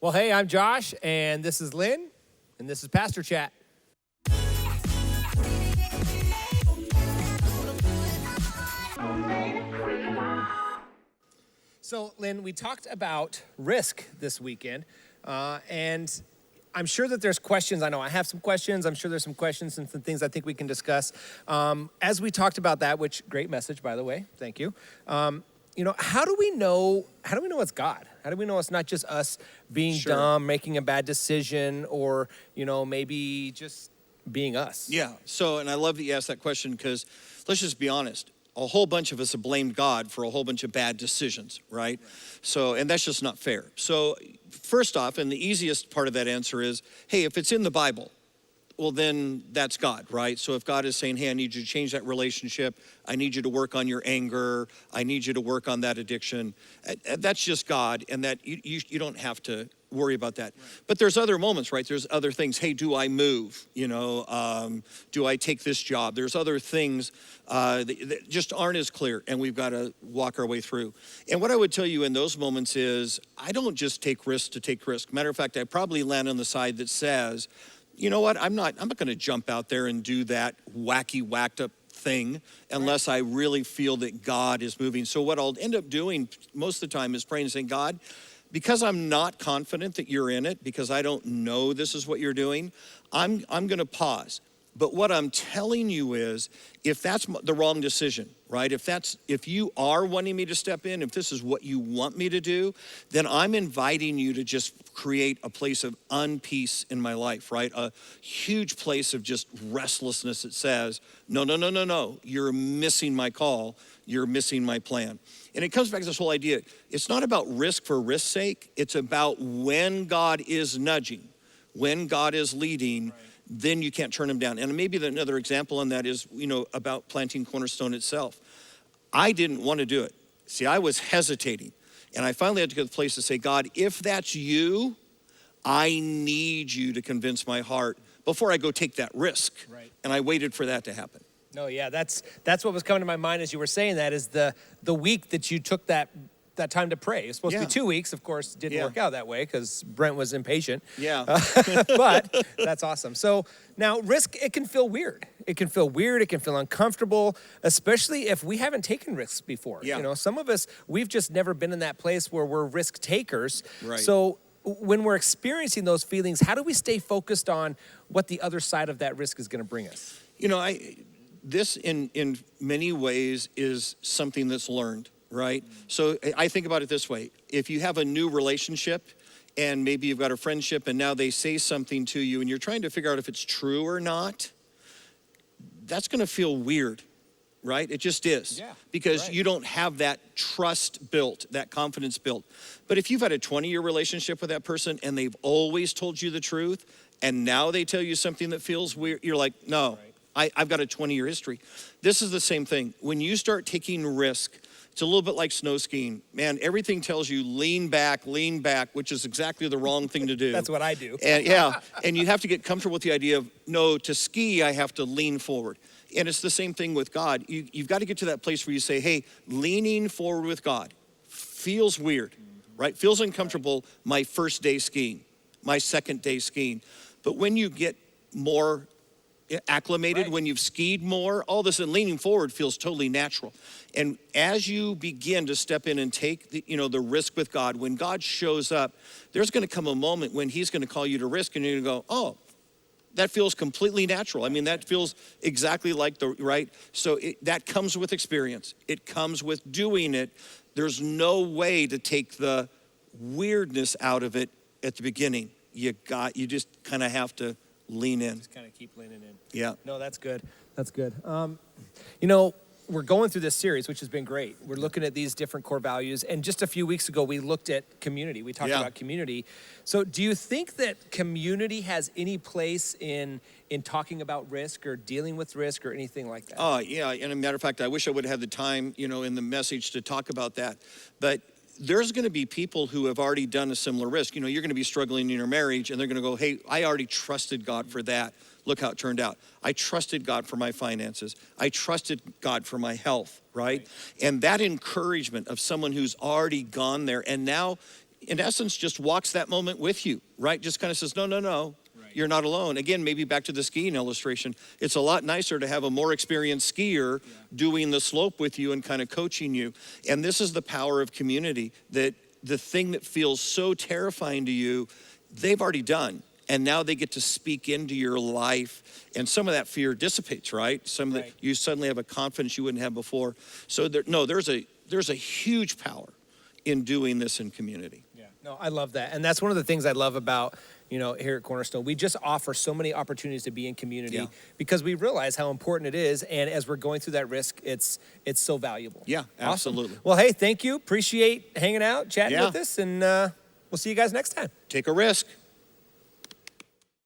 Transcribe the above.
Well, hey, I'm Josh, and this is Lynn, and this is Pastor Chat. So, Lynn, we talked about risk this weekend, and I'm sure that there's questions. I know I have some questions. I'm sure there's some questions and some things I think we can discuss. As we talked about that, which great message, by the way, thank you. How do we know it's God? How do we know it's not just us being dumb, making a bad decision, or, maybe just being us? Yeah. So, and I love that you asked that question because let's just be honest. A whole bunch of us have blamed God for a whole bunch of bad decisions, right? So, and that's just not fair. So, first off, and the easiest part of that answer is, hey, if it's in the Bible, well, then that's God, right? So if God is saying, hey, I need you to change that relationship, I need you to work on your anger, I need you to work on that addiction, that's just God, and that you don't have to worry about that. Right. But there's other moments, right? There's other things. Hey, do I move? Do I take this job? There's other things that just aren't as clear, and we've got to walk our way through. And what I would tell you in those moments is, I don't just take risks to take risks. Matter of fact, I probably land on the side that says, you know what, I'm not going to jump out there and do that whacked up thing unless I really feel that God is moving. So what I'll end up doing most of the time is praying and saying, God, because I'm not confident that you're in it, because I don't know this is what you're doing, I'm going to pause. But what I'm telling you is, if that's the wrong decision, right? If you are wanting me to step in, if this is what you want me to do, then I'm inviting you to just create a place of unpeace in my life, right? A huge place of just restlessness that says, no, you're missing my call, you're missing my plan. And it comes back to this whole idea, it's not about risk for risk's sake, it's about when God is nudging, when God is leading, then you can't turn him down. And maybe another example on that is, about planting Cornerstone itself. I didn't want to do it. See, I was hesitating. And I finally had to go to the place to say, God, if that's you, I need you to convince my heart before I go take that risk. Right. And I waited for that to happen. No, yeah, that's what was coming to my mind as you were saying that, is the week that you took that time to pray. It was supposed to be 2 weeks, of course. Didn't work out that way because Brent was impatient. Yeah. But that's awesome. So now risk, it can feel weird. It can feel weird. It can feel uncomfortable, especially if we haven't taken risks before. Yeah. Some of us, we've just never been in that place where we're risk takers. Right. So when we're experiencing those feelings, how do we stay focused on what the other side of that risk is going to bring us? This in many ways is something that's learned. Right? So I think about it this way. If you have a new relationship and maybe you've got a friendship and now they say something to you and you're trying to figure out if it's true or not, that's going to feel weird, right? It just is. Yeah, because you don't have that trust built, that confidence built. But if you've had a 20-year relationship with that person and they've always told you the truth and now they tell you something that feels weird, you're like, no, I've got a 20-year history. This is the same thing. When you start taking risk, it's a little bit like snow skiing. Man, everything tells you lean back, which is exactly the wrong thing to do. That's what I do. And and you have to get comfortable with the idea of, no, to ski, I have to lean forward. And it's the same thing with God. You've got to get to that place where you say, hey, leaning forward with God feels weird, right? Feels uncomfortable my first day skiing, my second day skiing. But when you get more acclimated, when you've skied more, all of a sudden leaning forward feels totally natural. And as you begin to step in and take the risk with God, when God shows up, there's going to come a moment when he's going to call you to risk and you're going to go, oh, that feels completely natural. I mean, that feels exactly like right? So that comes with experience. It comes with doing it. There's no way to take the weirdness out of it at the beginning. You just kind of have to lean in. Just kind of keep leaning in. Yeah. No, that's good. That's good. We're going through this series, which has been great. We're looking at these different core values. And just a few weeks ago, we looked at community. We talked about community. So do you think that community has any place in talking about risk or dealing with risk or anything like that? Oh, yeah. And as a matter of fact, I wish I would have had the time, in the message to talk about that. But there's going to be people who have already done a similar risk. You're going to be struggling in your marriage, and they're going to go, hey, I already trusted God for that. Look how it turned out. I trusted God for my finances. I trusted God for my health, right? And that encouragement of someone who's already gone there, and now in essence, just walks that moment with you, right? Just kind of says, no, no, no, you're not alone. Again, maybe back to the skiing illustration. It's a lot nicer to have a more experienced skier doing the slope with you and kind of coaching you. And this is the power of community, that the thing that feels so terrifying to you, they've already done. And now they get to speak into your life, and some of that fear dissipates, right? Some of that, you suddenly have a confidence you wouldn't have before. So there's a huge power in doing this in community. Yeah, no, I love that. And that's one of the things I love about, here at Cornerstone. We just offer so many opportunities to be in community because we realize how important it is. And as we're going through that risk, it's so valuable. Yeah, absolutely. Awesome. Well, hey, thank you. Appreciate hanging out, chatting with us, and we'll see you guys next time. Take a risk.